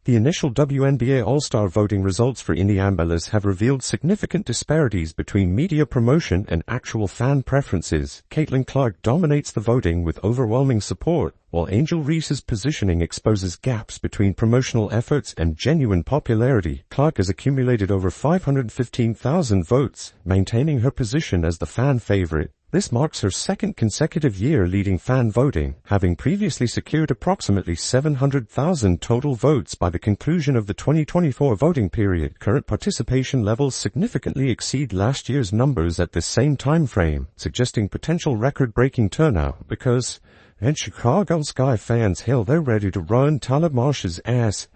The initial WNBA All-Star voting results for Indianapolis have revealed significant disparities between media promotion and actual fan preferences. Caitlin Clark dominates the voting with overwhelming support, while Angel Reese's positioning exposes gaps between promotional efforts and genuine popularity. Clark has accumulated over 515,000 votes, maintaining her position as the fan favorite. This marks her second consecutive year leading fan voting, having previously secured approximately 700,000 total votes by the conclusion of the 2024 voting period. Current participation levels significantly exceed last year's numbers at this same time frame, suggesting potential record-breaking turnout because, and Chicago Sky fans, hell, they're ready to run Tyler Marsh's ass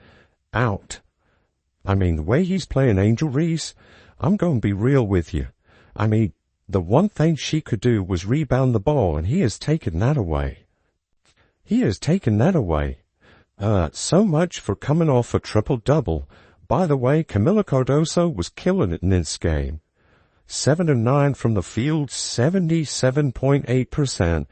out. I mean, the way he's playing Angel Reese, I'm gonna be real with you. I mean, the one thing she could do was rebound the ball, and he has taken that away. So much for coming off a triple-double. By the way, Camila Cardoso was killing it in this game. 7 of 9 from the field, 77.8%.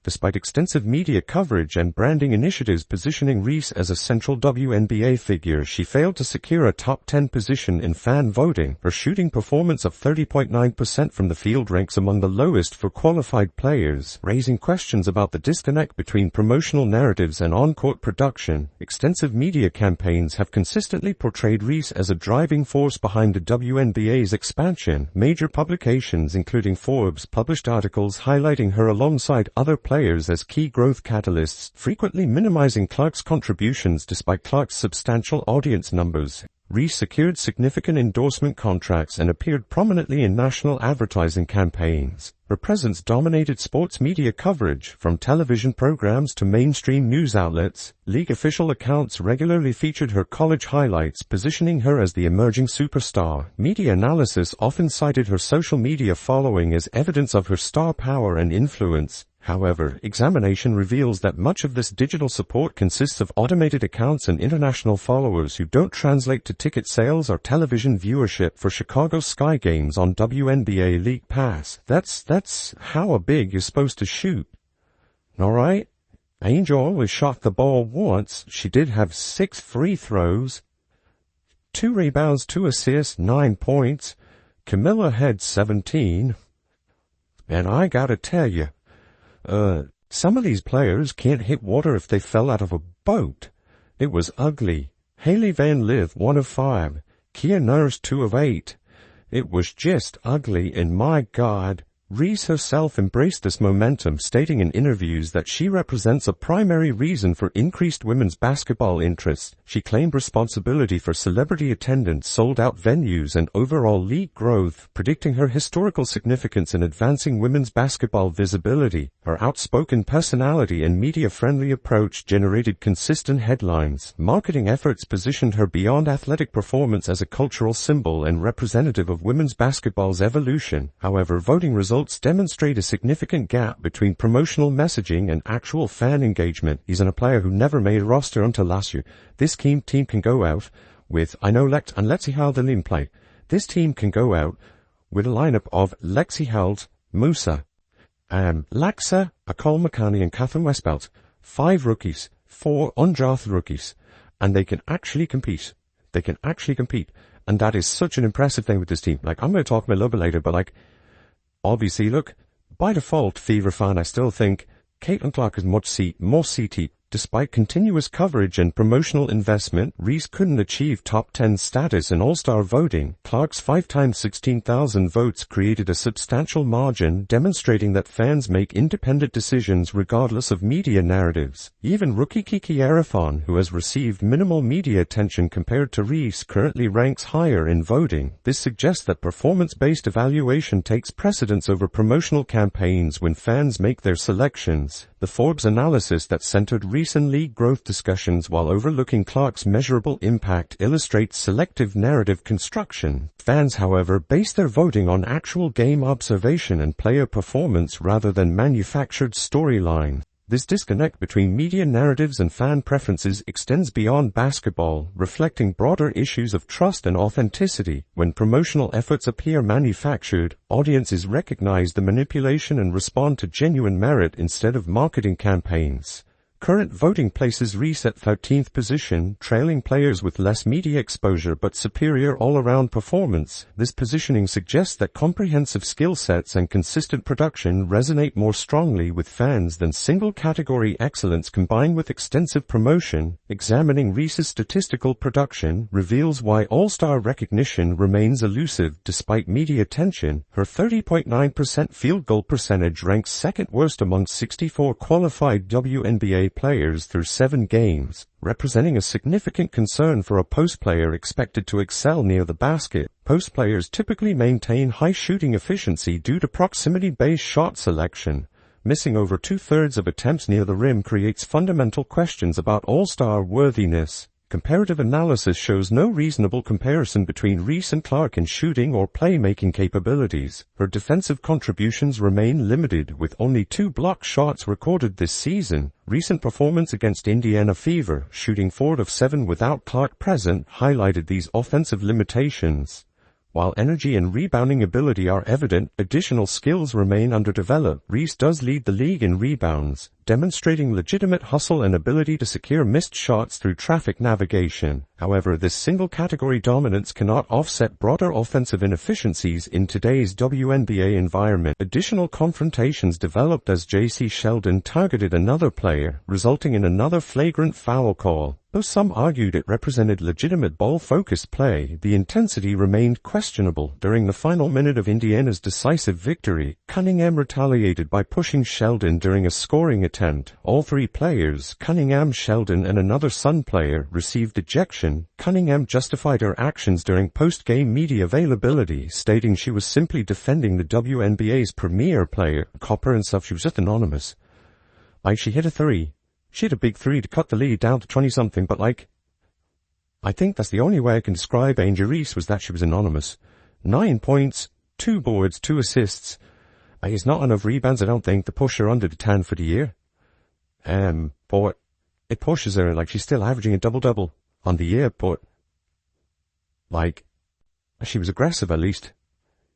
Despite extensive media coverage and branding initiatives positioning Reese as a central WNBA figure, she failed to secure a top 10 position in fan voting. Her shooting performance of 30.9% from the field ranks among the lowest for qualified players, raising questions about the disconnect between promotional narratives and on-court production. Extensive media campaigns have consistently portrayed Reese as a driving force behind the WNBA's expansion. Major publications, including Forbes, published articles highlighting her alongside other players as key growth catalysts, frequently minimizing Clark's contributions despite Clark's substantial audience numbers. Reese secured significant endorsement contracts and appeared prominently in national advertising campaigns. Her presence dominated sports media coverage, from television programs to mainstream news outlets. League official accounts regularly featured her college highlights, positioning her as the emerging superstar. Media analysis often cited her social media following as evidence of her star power and influence. However, examination reveals that much of this digital support consists of automated accounts and international followers who don't translate to ticket sales or television viewership for Chicago Sky games on WNBA League Pass. That's how big you're supposed to shoot. Alright? Angel only shot the ball once. She did have 6 free throws, 2 rebounds, 2 assists, 9 points. Camila had 17. And I gotta tell you, some of these players can't hit water if they fell out of a boat. It was ugly. Haley Van Lith, 1 of 5. Kia Nurse, 2 of 8. It was just ugly, and my God. Reese herself embraced this momentum, stating in interviews that she represents a primary reason for increased women's basketball interest. She claimed responsibility for celebrity attendance, sold-out venues, and overall league growth, predicting her historical significance in advancing women's basketball visibility. Her outspoken personality and media-friendly approach generated consistent headlines. Marketing efforts positioned her beyond athletic performance as a cultural symbol and representative of women's basketball's evolution. However, voting results demonstrate a significant gap between promotional messaging and actual fan engagement. He's a player who never made a roster until last year. This team can go out with, and let's see how the team play. This team can go out with a lineup of Lexi Held, Musa, Laxa, Akol McCanny, and Catherine Westbelt. 5 rookies, 4 undrafted rookies, and they can actually compete. And that is such an impressive thing with this team. Like, I'm going to talk about it a little bit later, but like, obviously, look, by default, Fever fan, I still think Caitlin Clark is more CT. Despite continuous coverage and promotional investment, Reese couldn't achieve top 10 status in All-Star voting. Clark's 5 times 16,000 votes created a substantial margin, demonstrating that fans make independent decisions regardless of media narratives. Even rookie Kiki Arafon, who has received minimal media attention compared to Reese, currently ranks higher in voting. This suggests that performance-based evaluation takes precedence over promotional campaigns when fans make their selections. The Forbes analysis that centered recent league growth discussions while overlooking Clark's measurable impact illustrates selective narrative construction. Fans, however, base their voting on actual game observation and player performance rather than manufactured storyline. This disconnect between media narratives and fan preferences extends beyond basketball, reflecting broader issues of trust and authenticity. When promotional efforts appear manufactured, audiences recognize the manipulation and respond to genuine merit instead of marketing campaigns. Current voting places Reese at 13th position, trailing players with less media exposure but superior all-around performance. This positioning suggests that comprehensive skill sets and consistent production resonate more strongly with fans than single-category excellence combined with extensive promotion. Examining Reese's statistical production reveals why all-star recognition remains elusive despite media attention. Her 30.9% field goal percentage ranks second worst among 64 qualified WNBA players through 7 games, representing a significant concern for a post player expected to excel near the basket. Post players typically maintain high shooting efficiency due to proximity-based shot selection. Missing over 2/3 of attempts near the rim creates fundamental questions about all-star worthiness. Comparative analysis shows no reasonable comparison between Reese and Clark in shooting or playmaking capabilities. Her defensive contributions remain limited, with only 2 blocked shots recorded this season. Recent performance against Indiana Fever, shooting 4 of 7 without Clark present, highlighted these offensive limitations. While energy and rebounding ability are evident, additional skills remain underdeveloped. Reese does lead the league in rebounds, demonstrating legitimate hustle and ability to secure missed shots through traffic navigation. However, this single-category dominance cannot offset broader offensive inefficiencies in today's WNBA environment. Additional confrontations developed as J.C. Sheldon targeted another player, resulting in another flagrant foul call. Though some argued it represented legitimate ball-focused play, the intensity remained questionable. During the final minute of Indiana's decisive victory, Cunningham retaliated by pushing Sheldon during a scoring attempt. All 3 players, Cunningham, Sheldon, and another Sun player, received ejection. Cunningham justified her actions during post-game media availability, stating she was simply defending the WNBA's premier player. Copper and stuff, she was just anonymous. She hit a 3. She hit a big 3 to cut the lead down to 20-something, but I think that's the only way I can describe Angel Reese was that she was anonymous. 9 points, 2 boards, 2 assists. It's not enough rebounds, I don't think, to push her under the 10 for the year. But it pushes her, she's still averaging a double-double on the year, but, she was aggressive at least.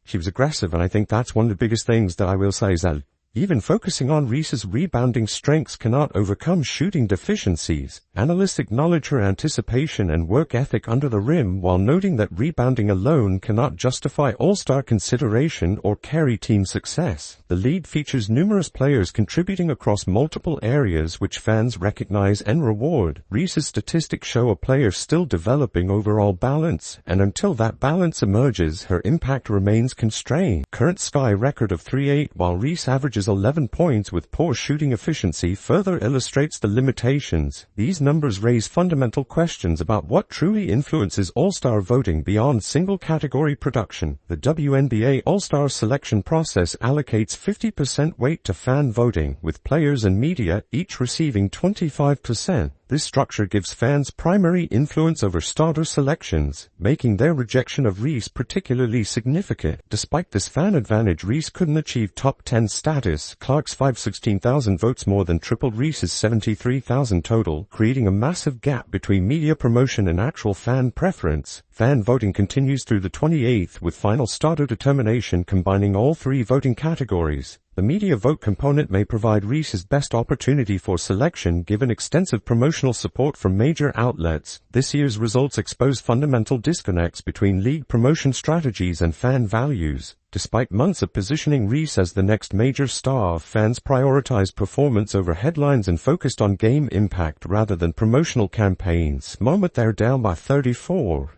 She was aggressive, and I think that's one of the biggest things that I will say is that even focusing on Reese's rebounding strengths cannot overcome shooting deficiencies. Analysts acknowledge her anticipation and work ethic under the rim while noting that rebounding alone cannot justify all-star consideration or carry team success. The league features numerous players contributing across multiple areas which fans recognize and reward. Reese's statistics show a player still developing overall balance, and until that balance emerges, her impact remains constrained. Current Sky record of 3-8, while Reese averages 11 points with poor shooting efficiency, further illustrates the limitations. These numbers raise fundamental questions about what truly influences all-star voting beyond single-category production. The WNBA all-star selection process allocates 50% weight to fan voting, with players and media each receiving 25%. This structure gives fans primary influence over starter selections, making their rejection of Reese particularly significant. Despite this fan advantage, Reese couldn't achieve top 10 status. Clark's 516,000 votes more than tripled Reese's 73,000 total, creating a massive gap between media promotion and actual fan preference. Fan voting continues through the 28th, with final starter determination combining all 3 voting categories. The media vote component may provide Reese's best opportunity for selection given extensive promotional support from major outlets. This year's results expose fundamental disconnects between league promotion strategies and fan values. Despite months of positioning Reese as the next major star, fans prioritized performance over headlines and focused on game impact rather than promotional campaigns. Moment they're down by 34.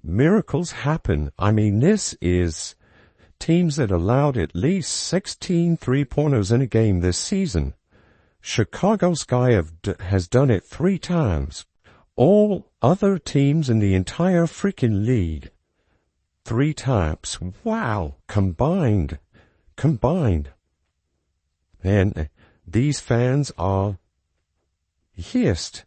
Miracles happen. This is teams that allowed at least 16 three-pointers in a game this season. Chicago Sky has done it 3 times. All other teams in the entire freaking league, 3 times. Wow. Combined. And these fans are hissed.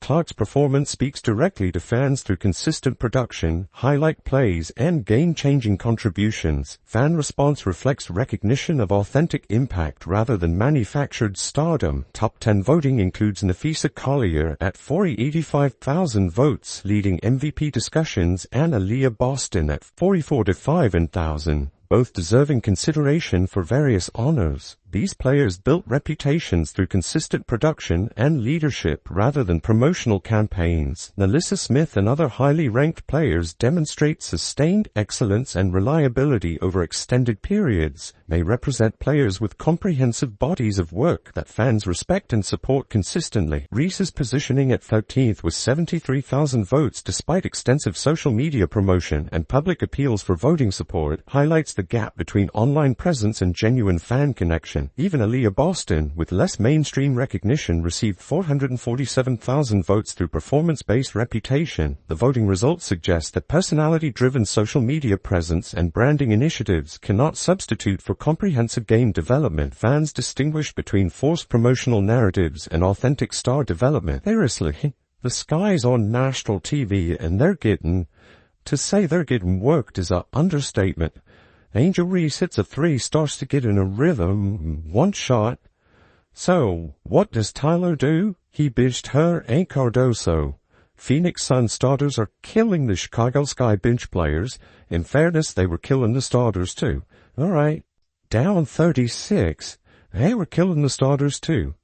Clark's performance speaks directly to fans through consistent production, highlight plays, and game-changing contributions. Fan response reflects recognition of authentic impact rather than manufactured stardom. Top 10 voting includes Nafisa Collier at 485,000 votes, leading MVP discussions, and Aaliyah Boston at 44,500, both deserving consideration for various honors. These players built reputations through consistent production and leadership rather than promotional campaigns. Nalissa Smith and other highly ranked players demonstrate sustained excellence and reliability over extended periods. They represent players with comprehensive bodies of work that fans respect and support consistently. Reese's positioning at 13th with 73,000 votes despite extensive social media promotion and public appeals for voting support highlights the gap between online presence and genuine fan connection. Even Aaliyah Boston, with less mainstream recognition, received 447,000 votes through performance-based reputation. The voting results suggest that personality-driven social media presence and branding initiatives cannot substitute for comprehensive game development. Fans distinguish between forced promotional narratives and authentic star development. Seriously, the Sky's on national TV and to say they're getting worked is an understatement. Angel Reese hits a three, starts to get in a rhythm, one shot. So, what does Tyler do? He bitched her and Cardoso. Phoenix Suns starters are killing the Chicago Sky bench players. In fairness, they were killing the starters too. Alright, down 36. They were killing the starters too.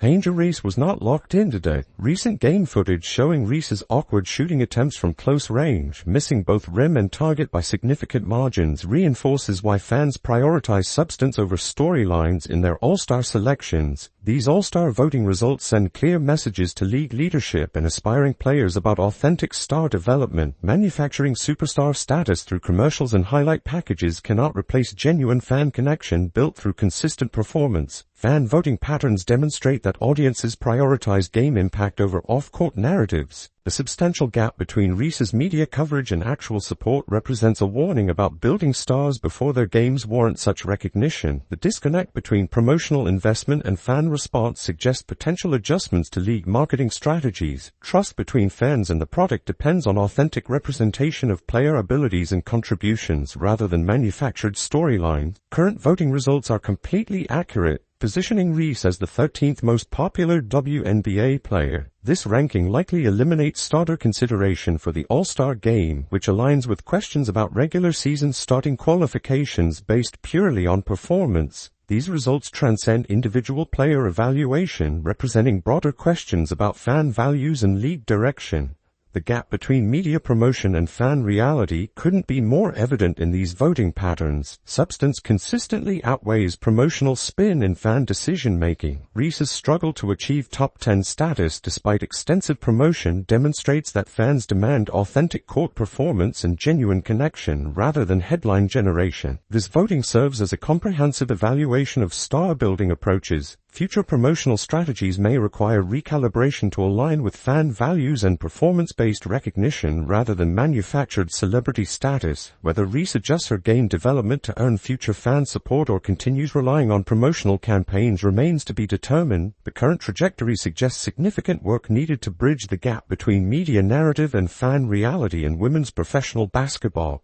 Angel Reese was not locked in today. Recent game footage showing Reese's awkward shooting attempts from close range, missing both rim and target by significant margins, reinforces why fans prioritize substance over storylines in their All-Star selections. These All-Star voting results send clear messages to league leadership and aspiring players about authentic star development. Manufacturing superstar status through commercials and highlight packages cannot replace genuine fan connection built through consistent performance. Fan voting patterns demonstrate that audiences prioritize game impact over off-court narratives. The substantial gap between Reese's media coverage and actual support represents a warning about building stars before their games warrant such recognition. The disconnect between promotional investment and fan response suggests potential adjustments to league marketing strategies. Trust between fans and the product depends on authentic representation of player abilities and contributions rather than manufactured storylines. Current voting results are completely accurate, positioning Reese as the 13th most popular WNBA player. This ranking likely eliminates starter consideration for the All-Star game, which aligns with questions about regular season starting qualifications based purely on performance. These results transcend individual player evaluation, representing broader questions about fan values and league direction. The gap between media promotion and fan reality couldn't be more evident in these voting patterns. Substance consistently outweighs promotional spin in fan decision-making. Reese's struggle to achieve top 10 status despite extensive promotion demonstrates that fans demand authentic court performance and genuine connection rather than headline generation. This voting serves as a comprehensive evaluation of star-building approaches. Future promotional strategies may require recalibration to align with fan values and performance-based recognition rather than manufactured celebrity status. Whether Reese adjusts her game development to earn future fan support or continues relying on promotional campaigns remains to be determined. The current trajectory suggests significant work needed to bridge the gap between media narrative and fan reality in women's professional basketball.